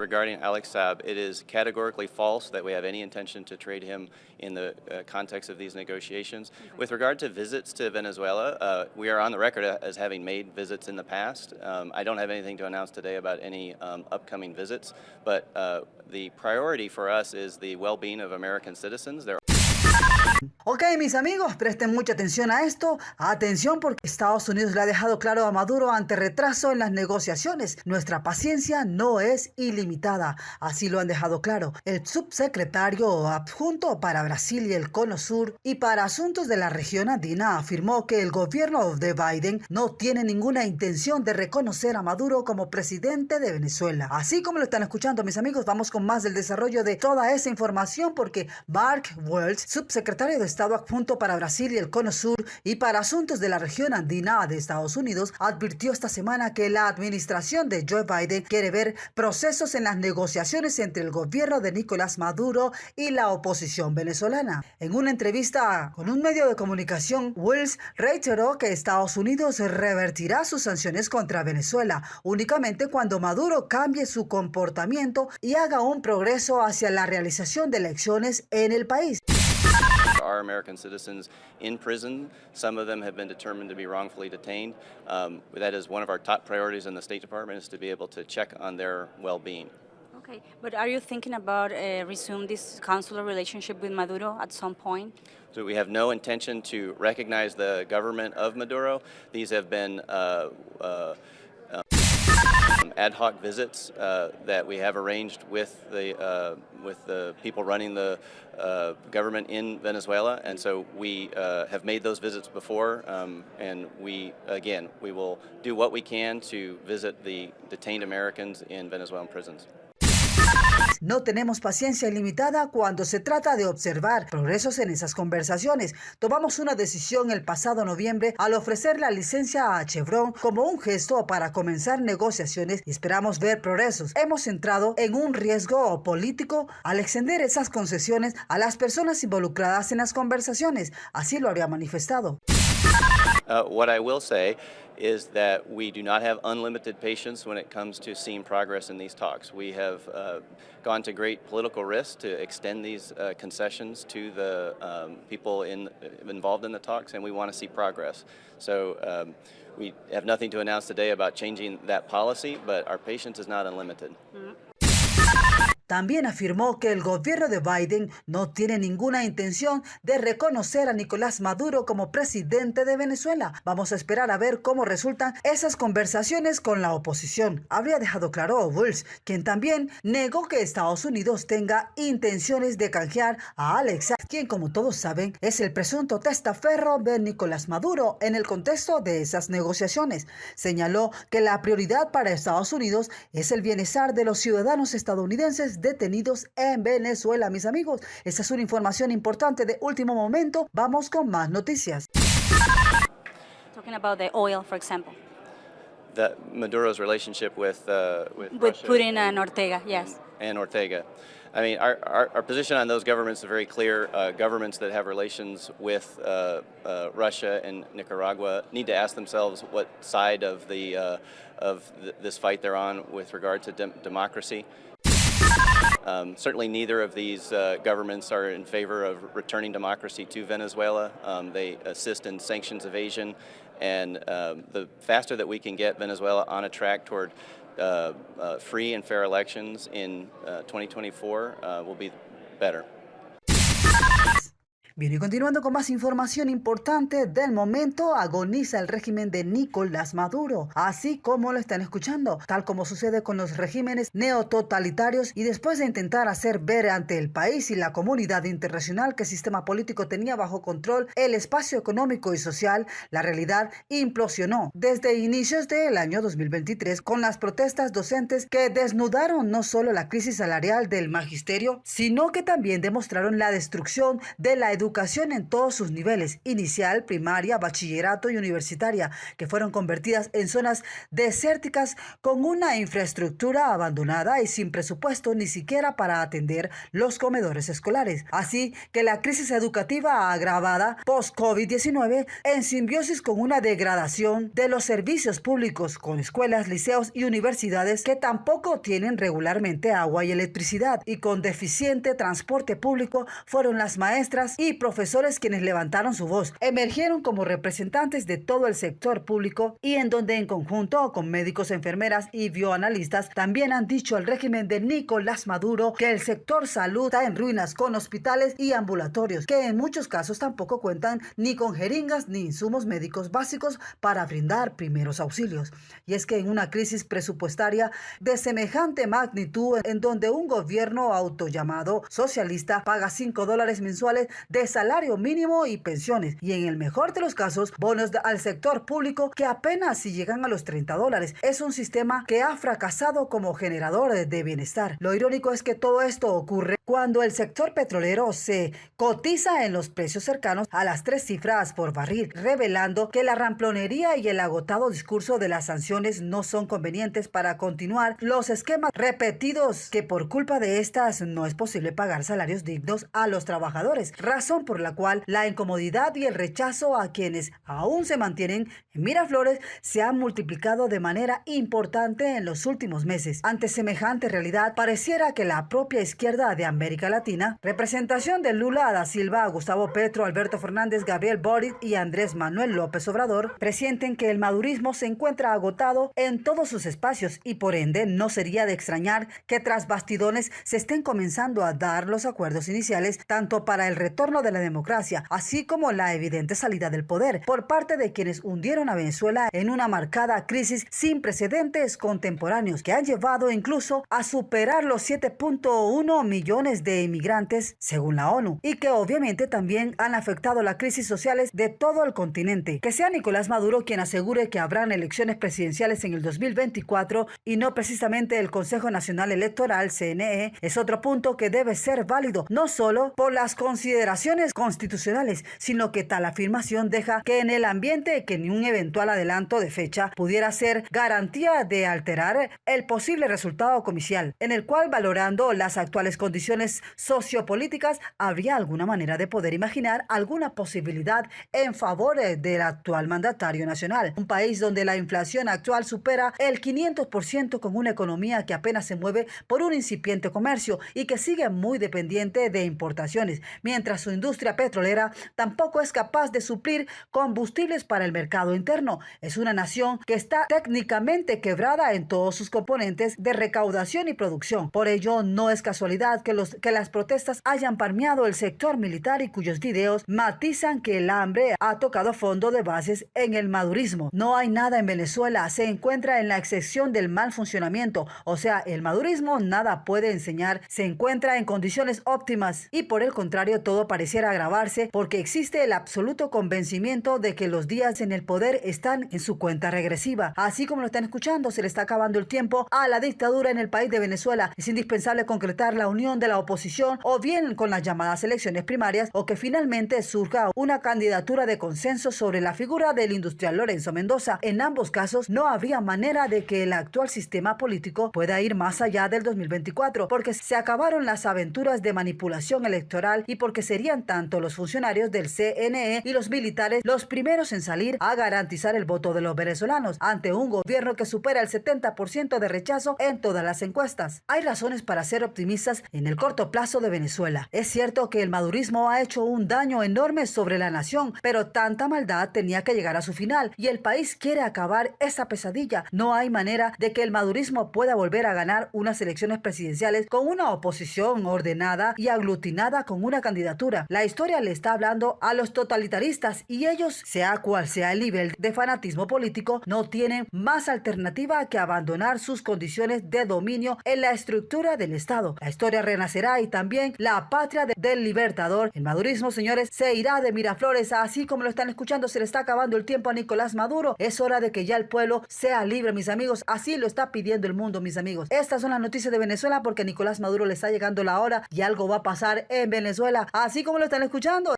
regarding Alex Saab, it is categorically false that we have any intention to trade him in the context of these negotiations. Okay. With regard to visits to Venezuela, we are on the record as having made visits in the past. I don't have anything to announce today about any upcoming visits, but the priority for us is the well-being of American citizens. Ok, mis amigos, presten mucha atención a esto. Atención, porque Estados Unidos le ha dejado claro a Maduro ante retraso en las negociaciones. Nuestra paciencia no es ilimitada. Así lo han dejado claro el subsecretario adjunto para Brasil y el Cono Sur y para asuntos de la región andina afirmó que el gobierno de Biden no tiene ninguna intención de reconocer a Maduro como presidente de Venezuela. Así como lo están escuchando, mis amigos, vamos con más del desarrollo de toda esa información porque Mark Waltz, subsecretario de Estado adjunto para Brasil y el Cono Sur y para asuntos de la región andina de Estados Unidos, advirtió esta semana que la administración de Joe Biden quiere ver procesos en las negociaciones entre el gobierno de Nicolás Maduro y la oposición venezolana. En una entrevista con un medio de comunicación, Waltz reiteró que Estados Unidos revertirá sus sanciones contra Venezuela únicamente cuando Maduro cambie su comportamiento y haga un progreso hacia la realización de elecciones en el país. Are American citizens in prison. Some of them have been determined to be wrongfully detained. That is one of our top priorities in the State Department, is to be able to check on their well-being. Okay, but are you thinking about resume this consular relationship with Maduro at some point? So we have no intention to recognize the government of Maduro. These have been ad hoc visits that we have arranged with the people running the government in Venezuela, and so we have made those visits before, and we will do what we can to visit the detained Americans in Venezuelan prisons. No tenemos paciencia ilimitada cuando se trata de observar progresos en esas conversaciones. Tomamos una decisión el pasado noviembre al ofrecer la licencia a Chevron como un gesto para comenzar negociaciones y esperamos ver progresos. Hemos entrado en un riesgo político al extender esas concesiones a las personas involucradas en las conversaciones. Así lo había manifestado. What I will say is that we do not have unlimited patience when it comes to seeing progress in these talks. We have gone to great political risk to extend these concessions to the people involved in the talks, and we want to see progress. So we have nothing to announce today about changing that policy, but our patience is not unlimited. Mm-hmm. También afirmó que el gobierno de Biden no tiene ninguna intención de reconocer a Nicolás Maduro como presidente de Venezuela. Vamos a esperar a ver cómo resultan esas conversaciones con la oposición. Habría dejado claro Waltz, quien también negó que Estados Unidos tenga intenciones de canjear a Alex Saab, quien, como todos saben, es el presunto testaferro de Nicolás Maduro en el contexto de esas negociaciones. Señaló que la prioridad para Estados Unidos es el bienestar de los ciudadanos estadounidenses detenidos en Venezuela. Mis amigos, esta es una información importante de último momento. Vamos con más noticias. Talking about the oil, for example. Maduro's relationship with Russia Putin and Ortega, yes. And Ortega. I mean, our position on those governments is very clear. Governments that have relations with Russia and Nicaragua need to ask themselves what side of this fight they're on with regard to democracy. Certainly neither of these governments are in favor of returning democracy to Venezuela. They assist in sanctions evasion, and the faster that we can get Venezuela on a track toward free and fair elections in 2024 will be better. Bien, y continuando con más información importante del momento, agoniza el régimen de Nicolás Maduro, así como lo están escuchando, tal como sucede con los regímenes neototalitarios, y después de intentar hacer ver ante el país y la comunidad internacional que el sistema político tenía bajo control el espacio económico y social, la realidad implosionó desde inicios del año 2023 con las protestas docentes que desnudaron no solo la crisis salarial del magisterio, sino que también demostraron la destrucción de la educación educación en todos sus niveles, inicial, primaria, bachillerato y universitaria, que fueron convertidas en zonas desérticas con una infraestructura abandonada y sin presupuesto ni siquiera para atender los comedores escolares. Así que la crisis educativa agravada post-COVID-19 en simbiosis con una degradación de los servicios públicos, con escuelas, liceos y universidades que tampoco tienen regularmente agua y electricidad, y con deficiente transporte público, fueron las maestras y profesores quienes levantaron su voz, emergieron como representantes de todo el sector público y en donde en conjunto con médicos, enfermeras y bioanalistas también han dicho al régimen de Nicolás Maduro que el sector salud está en ruinas, con hospitales y ambulatorios que en muchos casos tampoco cuentan ni con jeringas ni insumos médicos básicos para brindar primeros auxilios. Y es que en una crisis presupuestaria de semejante magnitud, en donde un gobierno autollamado socialista paga $5 mensuales de salario mínimo y pensiones, y en el mejor de los casos bonos al sector público que apenas si llegan a los $30, es un sistema que ha fracasado como generador de bienestar. Lo irónico es que todo esto ocurre cuando el sector petrolero se cotiza en los precios cercanos a las 3 cifras por barril, revelando que la ramplonería y el agotado discurso de las sanciones no son convenientes para continuar los esquemas repetidos, que por culpa de estas no es posible pagar salarios dignos a los trabajadores, razón por la cual la incomodidad y el rechazo a quienes aún se mantienen en Miraflores se han multiplicado de manera importante en los últimos meses. Ante semejante realidad, pareciera que la propia izquierda de América Latina, representación de Lula da Silva, Gustavo Petro, Alberto Fernández, Gabriel Boric y Andrés Manuel López Obrador, presienten que el madurismo se encuentra agotado en todos sus espacios y por ende no sería de extrañar que tras bastidones se estén comenzando a dar los acuerdos iniciales tanto para el retorno de la democracia, así como la evidente salida del poder por parte de quienes hundieron a Venezuela en una marcada crisis sin precedentes contemporáneos que han llevado incluso a superar los 7.1 millones de inmigrantes según la ONU, y que obviamente también han afectado las crisis sociales de todo el continente. Que sea Nicolás Maduro quien asegure que habrán elecciones presidenciales en el 2024 y no precisamente el Consejo Nacional Electoral, CNE, es otro punto que debe ser válido, no solo por las consideraciones constitucionales, sino que tal afirmación deja que en el ambiente que ni un eventual adelanto de fecha pudiera ser garantía de alterar el posible resultado comicial, en el cual, valorando las actuales condiciones sociopolíticas, habría alguna manera de poder imaginar alguna posibilidad en favor del actual mandatario nacional. Un país donde la inflación actual supera el 500%, con una economía que apenas se mueve por un incipiente comercio y que sigue muy dependiente de importaciones, mientras su industria petrolera tampoco es capaz de suplir combustibles para el mercado interno. Es una nación que está técnicamente quebrada en todos sus componentes de recaudación y producción. Por ello, no es casualidad que las protestas hayan permeado el sector militar y cuyos videos matizan que el hambre ha tocado fondo de bases en el madurismo. No hay nada en Venezuela, se encuentra en la excepción del mal funcionamiento, o sea, el madurismo nada puede enseñar, se encuentra en condiciones óptimas y por el contrario todo pareciera agravarse porque existe el absoluto convencimiento de que los días en el poder están en su cuenta regresiva. Así como lo están escuchando, se le está acabando el tiempo a la dictadura en el país de Venezuela. Es indispensable concretar la unión de la oposición, o bien con las llamadas elecciones primarias, o que finalmente surja una candidatura de consenso sobre la figura del industrial Lorenzo Mendoza. En ambos casos no habría manera de que el actual sistema político pueda ir más allá del 2024, porque se acabaron las aventuras de manipulación electoral y porque serían tanto los funcionarios del CNE y los militares los primeros en salir a garantizar el voto de los venezolanos ante un gobierno que supera el 70% de rechazo en todas las encuestas. Hay razones para ser optimistas en el corto plazo de Venezuela. Es cierto que el madurismo ha hecho un daño enorme sobre la nación, pero tanta maldad tenía que llegar a su final y el país quiere acabar esa pesadilla. No hay manera de que el madurismo pueda volver a ganar unas elecciones presidenciales con una oposición ordenada y aglutinada con una candidatura. La historia le está hablando a los totalitaristas y ellos, sea cual sea el nivel de fanatismo político, no tienen más alternativa que abandonar sus condiciones de dominio en la estructura del Estado. La historia renacerá y también la patria del libertador. El madurismo, señores, se irá de Miraflores. Así como lo están escuchando, se le está acabando el tiempo a Nicolás Maduro. Es hora de que ya el pueblo sea libre, mis amigos. Así lo está pidiendo el mundo, mis amigos. Estas son las noticias de Venezuela porque a Nicolás Maduro le está llegando la hora y algo va a pasar en Venezuela. Así como lo están escuchando.